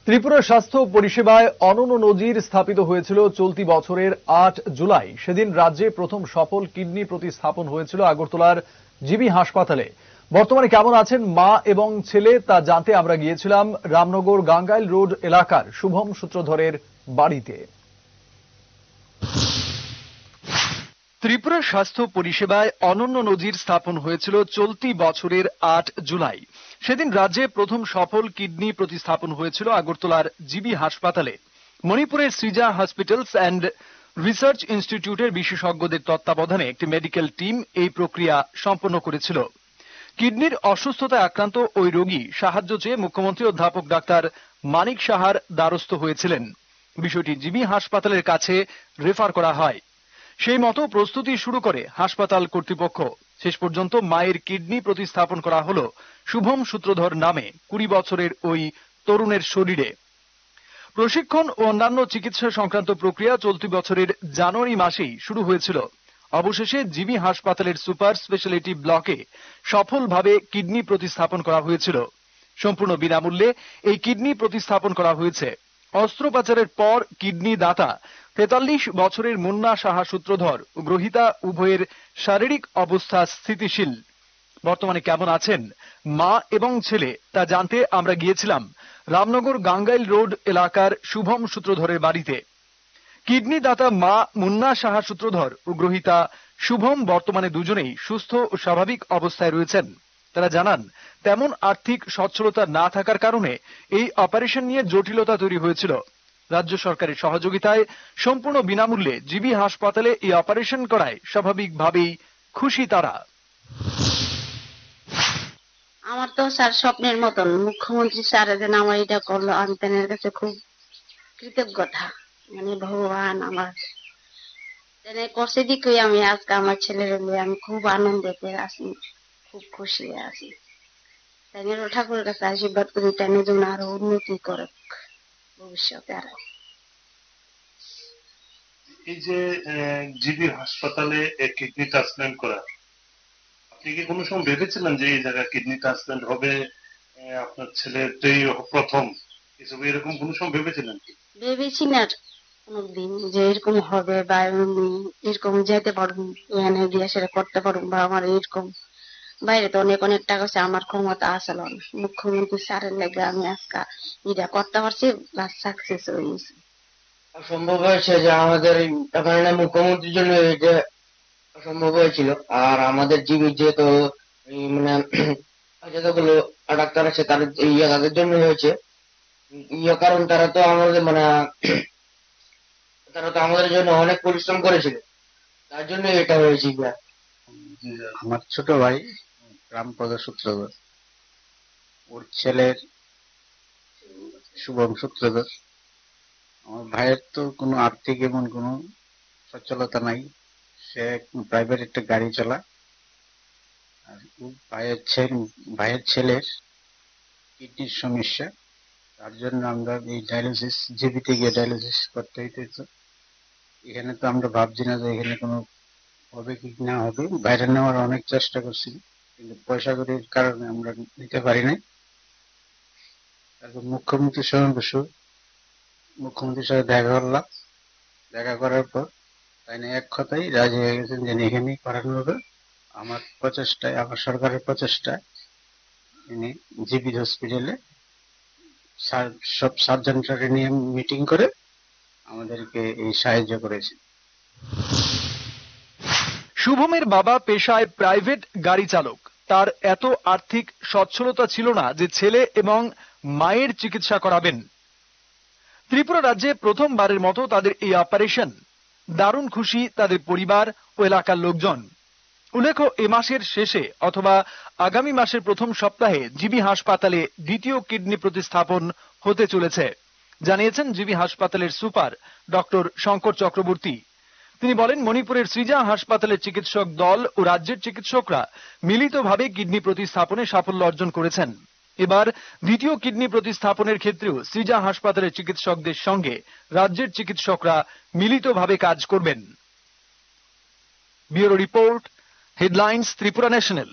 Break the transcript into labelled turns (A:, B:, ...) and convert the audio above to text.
A: ত্রিপুরা স্বাস্থ্য পরিষেবায় অনন্য নজির স্থাপিত হয়েছিল চলতি বছরের ৮ জুলাই। সেদিন রাজ্যে প্রথম সফল কিডনি প্রতিস্থাপন হয়েছিল আগরতলার জিবি হাসপাতালে। বর্তমানে কেমন আছেন মা এবং ছেলে তা জানতে আমরা গিয়েছিলাম রামনগর গাঙ্গাইল রোড এলাকার শুভম সূত্রধরের বাড়িতে। ত্রিপুরা স্বাস্থ্য পরিষেবায় অনন্য নজির স্থাপন হয়েছিল চলতি বছরের ৮ জুলাই। সেদিন রাজ্যে প্রথম সফল কিডনি প্রতিস্থাপন হয়েছিল আগরতলার জিবি হাসপাতালে। মণিপুরের সৃজা হসপিটালস অ্যান্ড রিসার্চ ইনস্টিটিউটের বিশেষজ্ঞদের তত্ত্বাবধানে একটি মেডিকেল টিম এই প্রক্রিয়া সম্পন্ন করেছিল। কিডনির অসুস্থতায় আক্রান্ত ওই রোগী সাহায্য চেয়ে মুখ্যমন্ত্রী অধ্যাপক ডাক্তার মানিক সাহার দ্বারস্থ হয়েছিলেন। বিষয়টি জিবি হাসপাতালের কাছে রেফার করা হয়। সেই মতো প্রস্তুতি শুরু করে হাসপাতাল কর্তৃপক্ষ। শেষ পর্যন্ত মায়ের কিডনি প্রতিস্থাপন করা হলো শুভম সূত্রধর নামে ২০ বছরের ওই তরুণের শরীরে। প্রশিক্ষণ ও অন্যান্য চিকিৎসা সংক্রান্ত প্রক্রিয়া চলতি বছরের জানুয়ারি মাসেই শুরু হয়েছিল। অবশেষে জিবি হাসপাতালের সুপার স্পেশালিটি ব্লকে সফলভাবে কিডনি প্রতিস্থাপন করা হয়েছিল। সম্পূর্ণ বিনামূল্যে এই কিডনি প্রতিস্থাপন করা হয়েছে। অস্ত্রোপচারের পর কিডনি দাতা ৪৩ বছরের মুন্না সাহা সূত্রধর ও গ্রহীতা উভয়ের শারীরিক অবস্থা স্থিতিশীল। বর্তমানে কেমন আছেন মা এবং ছেলে তা জানতে আমরা গিয়েছিলাম রামনগর গাঙ্গাইল রোড এলাকার শুভম সূত্রধরের বাড়িতে। কিডনি দাতা মা মুন্না সাহা সূত্রধর ও গ্রহীতা শুভম বর্তমানে দুজনেই সুস্থ ও স্বাভাবিক অবস্থায় রয়েছেন। তারা জানান, তেমন আর্থিক সচ্ছলতা না থাকার কারণে এই অপারেশন নিয়ে জটিলতা তৈরি হয়েছিল। রাজ্য সরকারের সহযোগিতায় সম্পূর্ণ বিনামূল্যে জিবি হাসপাতালে এই অপারেশন করায় স্বাভাবিকভাবেই খুশি তারা।
B: আমার তো স্যার স্বপ্নের মতন, মুখ্যমন্ত্রী স্যার যেন আমার এটা করলো, আমি তাদের কাছে খুব কৃতজ্ঞতা। মানে ভগবান আমার করছে দিকে আমি আজকে আমার ছেলের আমি খুব আনন্দে আছি, খুব খুশি আছি। তাই ঠাকুরের কাছে আশীর্বাদ করি তাই যেন আরো উন্নতি করুক ভবিষ্যতে। আর
C: এই যে জিবি হাসপাতালে কিডনি ট্রান্সপ্লান্ট করা, আপনি কি কোনো সময় ভেবেছিলেন যে এই জায়গায় কিডনি ট্রান্সপ্লান্ট হবে, আপনার ছেলেটাই প্রথম, এসব এরকম কোনো সময় ভেবেছিলেন কি?
B: ভেবেছি না কোনদিন যে এরকম হবে বা এরকম যেতে পারবো, এখানে গিয়ে সেটা করতে পারবো, বা আমার এরকম বাইরে তো অনেক অনেক টাকা আছে, আমার ক্ষমতা আসল না। মুখ্যমন্ত্রী স্যারের লেগে আমি আজকে এটা করতে পারছি বা সাকসেস হয়েছি।
D: অসম্ভব হয়েছে যে আমাদের এখানে মুখ্যমন্ত্রীর জন্য এটা অসম্ভব হয়েছিল। আর আমাদের জীবিত যেহেতু মানে যতগুলো ডাক্তার আছে তাদের জন্য হয়েছে, কারণ তারা তো আমাদের জন্য অনেক পরিশ্রম করেছিল, তার জন্য এটা হয়েছে।
E: আমার ছোট ভাই রামপদ সূত্রধর, ওর ছেলের শুভম সূত্রধর। আমার ভাইয়ের তো কোনো আর্থিক এমন কোনো সচ্ছলতা নাই, সে প্রাইভেট একটা গাড়ি চালায়। আর ভাইয়ের ছেলের কিডনির সমস্যা, তার জন্য আমরা এই ডায়ালিসিস জিবিতে গিয়ে ডায়ালিসিস করতে হইতেছে। এখানে তো আমরা ভাবছি না যে এখানে কোনো হবে কি না হবে, বাইরে নেওয়ার অনেক চেষ্টা করছি কিন্তু পয়সা কড়ির কারণে আমরা নিতে পারি নাই। তারপর মুখ্যমন্ত্রীর সাথে দেখা করলাম, দেখা করার পর তাই না এক কথাই রাজি হয়ে গেছেন যে এখানেই করানো হবে। আমার প্রচেষ্টায়, আমার সরকারের প্রচেষ্টায় তিনি জিবি হসপিটালে সব সার্জনটাকে নিয়ে মিটিং করে আমাদেরকে এই সাহায্য করেছে।
A: শুভমের বাবা পেশায় প্রাইভেট গাড়ি চালক। তার এত আর্থিক সচ্ছলতা ছিল না যে ছেলে এবং মায়ের চিকিৎসা করাবেন। ত্রিপুরা রাজ্যে প্রথমবারের মতো তাদের এই অপারেশন। দারুণ খুশি তাদের পরিবার ও এলাকার লোকজন। উল্লেখ্য, এ মাসের শেষে অথবা আগামী মাসের প্রথম সপ্তাহে জিবি হাসপাতালে দ্বিতীয় কিডনি প্রতিস্থাপন হতে চলেছে, জানিয়েছেন জিবি হাসপাতালের সুপার ডক্টর শঙ্কর চক্রবর্তী। তিনি বলেন, মণিপুরের সৃজা হাসপাতালের চিকিৎসক দল ও রাজ্যের চিকিৎসকরা মিলিতভাবে কিডনি প্রতিস্থাপনে সাফল্য অর্জন করেছেন। এবার দ্বিতীয় কিডনি প্রতিস্থাপনের ক্ষেত্রেও সৃজা হাসপাতালের চিকিৎসকদের সঙ্গে রাজ্যের চিকিৎসকরা মিলিতভাবে কাজ করবেন। Bureau report, headlines, Tripura national.